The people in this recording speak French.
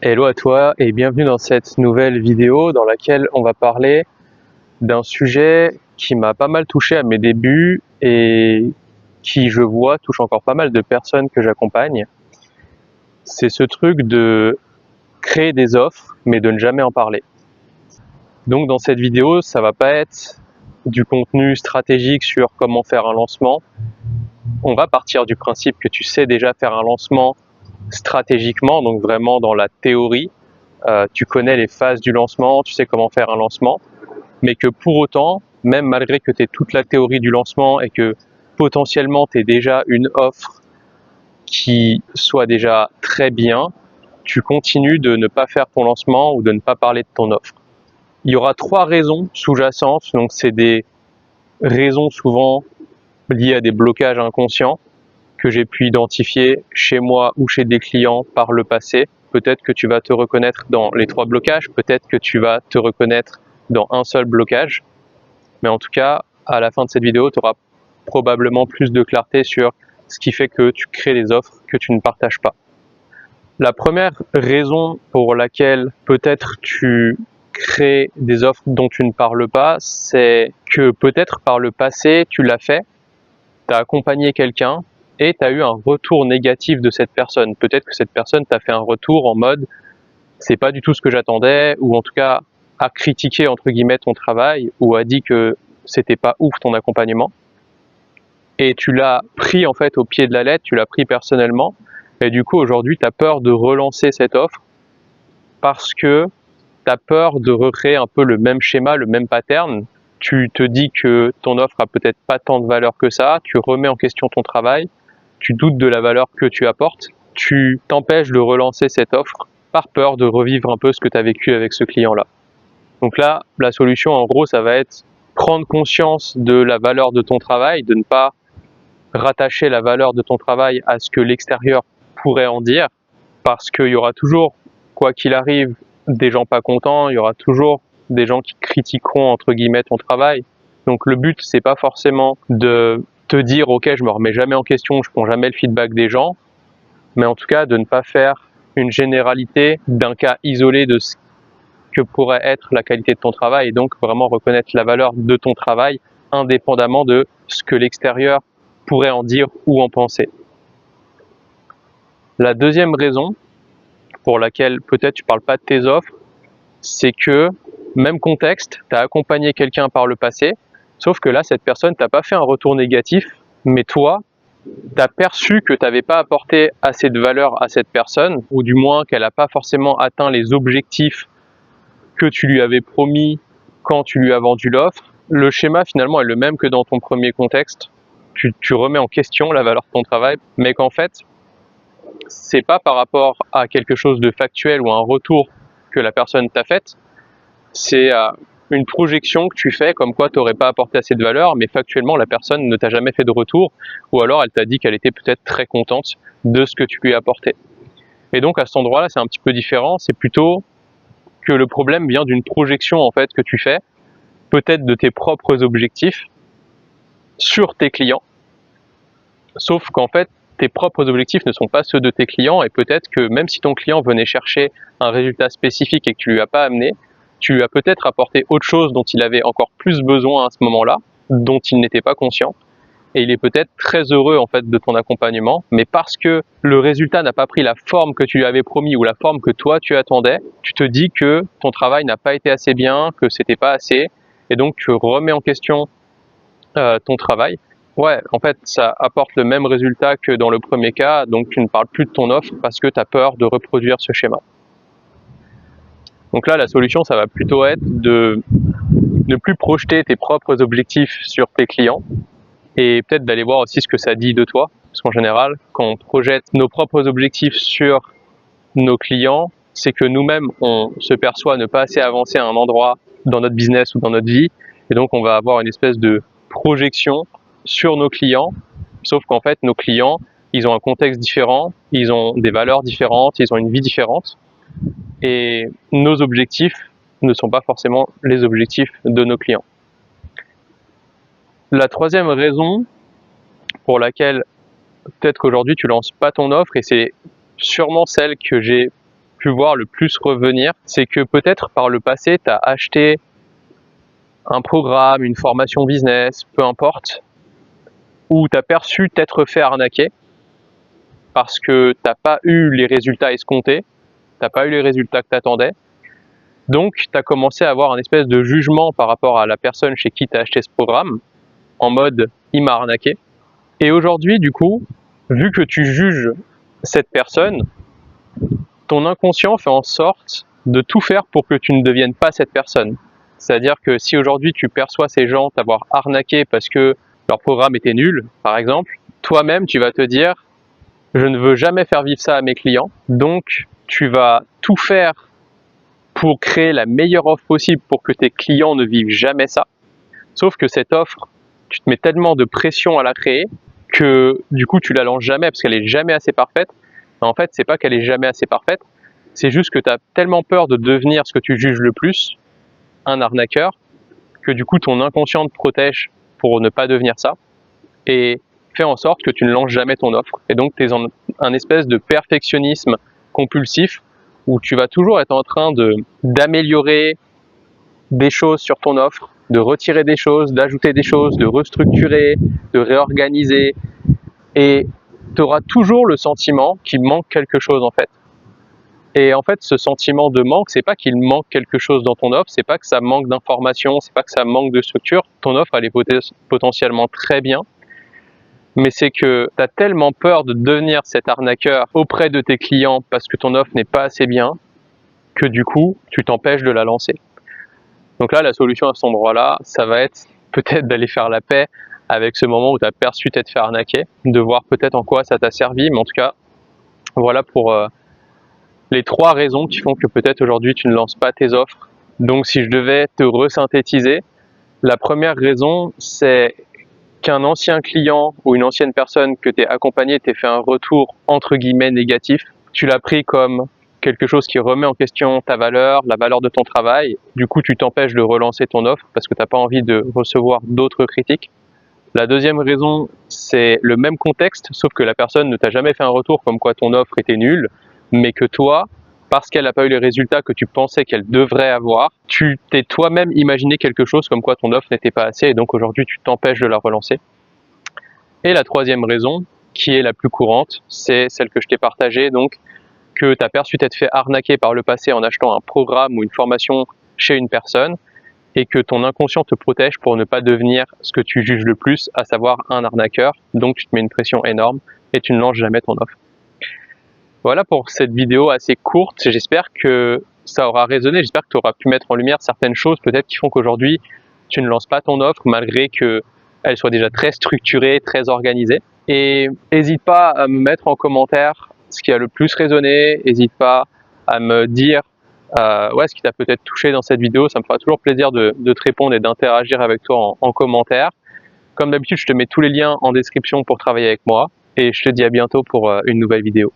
Hello à toi et bienvenue dans cette nouvelle vidéo dans laquelle on va parler d'un sujet qui m'a pas mal touché à mes débuts et qui, je vois, touche encore pas mal de personnes que j'accompagne. C'est ce truc de créer des offres mais de ne jamais en parler. Donc dans cette vidéo, ça va pas être du contenu stratégique sur comment faire un lancement. On va partir du principe que tu sais déjà faire un lancement stratégiquement, donc vraiment dans la théorie. Tu connais les phases du lancement, tu sais comment faire un lancement, mais que pour autant, même malgré que tu aies toute la théorie du lancement et que potentiellement tu aies déjà une offre qui soit déjà très bien, tu continues de ne pas faire ton lancement ou de ne pas parler de ton offre. Il y aura 3 raisons sous-jacentes, donc c'est des raisons souvent liées à des blocages inconscients que j'ai pu identifier chez moi ou chez des clients par le passé. Peut-être que tu vas te reconnaître dans les 3 blocages, peut-être que tu vas te reconnaître dans un seul blocage. Mais en tout cas, à la fin de cette vidéo, tu auras probablement plus de clarté sur ce qui fait que tu crées des offres que tu ne partages pas. La première raison pour laquelle peut-être tu crées des offres dont tu ne parles pas, c'est que peut-être par le passé, tu l'as fait, tu as accompagné quelqu'un et tu as eu un retour négatif de cette personne. Peut-être que cette personne t'a fait un retour en mode c'est pas du tout ce que j'attendais, ou en tout cas a critiqué entre guillemets ton travail, ou a dit que c'était pas ouf ton accompagnement. Et tu l'as pris en fait au pied de la lettre, tu l'as pris personnellement, et du coup aujourd'hui tu as peur de relancer cette offre parce que tu as peur de recréer un peu le même schéma, le même pattern. Tu te dis que ton offre a peut-être pas tant de valeur que ça, tu remets en question ton travail, tu doutes de la valeur que tu apportes, tu t'empêches de relancer cette offre par peur de revivre un peu ce que tu as vécu avec ce client-là. Donc là, la solution en gros, ça va être prendre conscience de la valeur de ton travail, de ne pas rattacher la valeur de ton travail à ce que l'extérieur pourrait en dire, parce qu'il y aura toujours, quoi qu'il arrive, des gens pas contents, il y aura toujours des gens qui critiqueront entre guillemets ton travail. Donc le but, c'est pas forcément de te dire ok, je me remets jamais en question, je prends jamais le feedback des gens, mais en tout cas de ne pas faire une généralité d'un cas isolé de ce que pourrait être la qualité de ton travail, et donc vraiment reconnaître la valeur de ton travail indépendamment de ce que l'extérieur pourrait en dire ou en penser. La deuxième raison pour laquelle peut-être tu ne parles pas de tes offres, c'est que, même contexte, tu as accompagné quelqu'un par le passé, sauf que là, cette personne t'a pas fait un retour négatif, mais toi, tu as perçu que tu n'avais pas apporté assez de valeur à cette personne, ou du moins qu'elle n'a pas forcément atteint les objectifs que tu lui avais promis quand tu lui as vendu l'offre. Le schéma finalement est le même que dans ton premier contexte. Tu remets en question la valeur de ton travail, mais qu'en fait, c'est pas par rapport à quelque chose de factuel ou un retour que la personne t'a fait, c'est une projection que tu fais comme quoi tu n'aurais pas apporté assez de valeur, mais factuellement la personne ne t'a jamais fait de retour, ou alors elle t'a dit qu'elle était peut-être très contente de ce que tu lui as apporté. Et donc à cet endroit-là, c'est un petit peu différent, c'est plutôt que le problème vient d'une projection en fait que tu fais, peut-être de tes propres objectifs sur tes clients, sauf qu'en fait tes propres objectifs ne sont pas ceux de tes clients, et peut-être que même si ton client venait chercher un résultat spécifique et que tu lui as pas amené, tu lui as peut-être apporté autre chose dont il avait encore plus besoin à ce moment-là, dont il n'était pas conscient, et il est peut-être très heureux en fait de ton accompagnement, mais parce que le résultat n'a pas pris la forme que tu lui avais promis ou la forme que toi tu attendais, tu te dis que ton travail n'a pas été assez bien, que c'était pas assez, et donc tu remets en question ton travail. Ouais, en fait, ça apporte le même résultat que dans le premier cas, donc tu ne parles plus de ton offre parce que tu as peur de reproduire ce schéma. Donc là, la solution, ça va plutôt être de ne plus projeter tes propres objectifs sur tes clients, et peut-être d'aller voir aussi ce que ça dit de toi. Parce qu'en général, quand on projette nos propres objectifs sur nos clients, c'est que nous-mêmes, on se perçoit ne pas assez avancer à un endroit dans notre business ou dans notre vie, et donc on va avoir une espèce de projection sur nos clients, sauf qu'en fait, nos clients, ils ont un contexte différent, ils ont des valeurs différentes, ils ont une vie différente, et nos objectifs ne sont pas forcément les objectifs de nos clients. La troisième raison pour laquelle peut-être qu'aujourd'hui tu lances pas ton offre, et c'est sûrement celle que j'ai pu voir le plus revenir, c'est que peut-être par le passé, tu as acheté un programme, une formation business, peu importe, où tu as perçu t'être fait arnaquer parce que tu n'as pas eu les résultats escomptés, tu n'as pas eu les résultats que tu attendais. Donc, tu as commencé à avoir un espèce de jugement par rapport à la personne chez qui tu as acheté ce programme, en mode « il m'a arnaqué ». Et aujourd'hui, du coup, vu que tu juges cette personne, ton inconscient fait en sorte de tout faire pour que tu ne deviennes pas cette personne. C'est-à-dire que si aujourd'hui tu perçois ces gens t'avoir arnaqué parce que leur programme était nul, par exemple, toi-même tu vas te dire « je ne veux jamais faire vivre ça à mes clients », donc tu vas tout faire pour créer la meilleure offre possible pour que tes clients ne vivent jamais ça. Sauf que cette offre, tu te mets tellement de pression à la créer que du coup tu la lances jamais parce qu'elle est jamais assez parfaite. En fait, c'est pas qu'elle est jamais assez parfaite, c'est juste que tu as tellement peur de devenir ce que tu juges le plus, un arnaqueur, que du coup ton inconscient te protège pour ne pas devenir ça et fait en sorte que tu ne lances jamais ton offre. Et donc tu es en un espèce de perfectionnisme compulsif où tu vas toujours être en train d'améliorer des choses sur ton offre, de retirer des choses, d'ajouter des choses, de restructurer, de réorganiser, et tu auras toujours le sentiment qu'il manque quelque chose en fait. Et en fait, ce sentiment de manque, c'est pas qu'il manque quelque chose dans ton offre, c'est pas que ça manque d'informations, c'est pas que ça manque de structure. Ton offre, elle est potentiellement très bien, mais c'est que tu as tellement peur de devenir cet arnaqueur auprès de tes clients parce que ton offre n'est pas assez bien, que du coup, tu t'empêches de la lancer. Donc là, la solution à cet endroit-là, ça va être peut-être d'aller faire la paix avec ce moment où tu as perçu t'être fait arnaquer, de voir peut-être en quoi ça t'a servi, mais en tout cas, voilà pour les 3 raisons qui font que peut-être aujourd'hui tu ne lances pas tes offres. Donc si je devais te resynthétiser, la première raison, c'est qu'un ancien client ou une ancienne personne que tu es accompagné t'ait fait un retour entre guillemets négatif. Tu l'as pris comme quelque chose qui remet en question ta valeur, la valeur de ton travail. Du coup, tu t'empêches de relancer ton offre parce que tu n'as pas envie de recevoir d'autres critiques. La deuxième raison, c'est le même contexte, sauf que la personne ne t'a jamais fait un retour comme quoi ton offre était nulle, mais que toi, parce qu'elle n'a pas eu les résultats que tu pensais qu'elle devrait avoir, tu t'es toi-même imaginé quelque chose comme quoi ton offre n'était pas assez, et donc aujourd'hui tu t'empêches de la relancer. Et la troisième raison, qui est la plus courante, c'est celle que je t'ai partagée, donc que tu as perçu t'être fait arnaquer par le passé en achetant un programme ou une formation chez une personne, et que ton inconscient te protège pour ne pas devenir ce que tu juges le plus, à savoir un arnaqueur. Donc tu te mets une pression énorme et tu ne lances jamais ton offre. Voilà pour cette vidéo assez courte. J'espère que ça aura résonné, j'espère que tu auras pu mettre en lumière certaines choses peut-être qui font qu'aujourd'hui tu ne lances pas ton offre malgré qu'elle soit déjà très structurée, très organisée. Et n'hésite pas à me mettre en commentaire ce qui a le plus résonné, n'hésite pas à me dire ce qui t'a peut-être touché dans cette vidéo. Ça me fera toujours plaisir de te répondre et d'interagir avec toi en commentaire. Comme d'habitude, je te mets tous les liens en description pour travailler avec moi et je te dis à bientôt pour une nouvelle vidéo.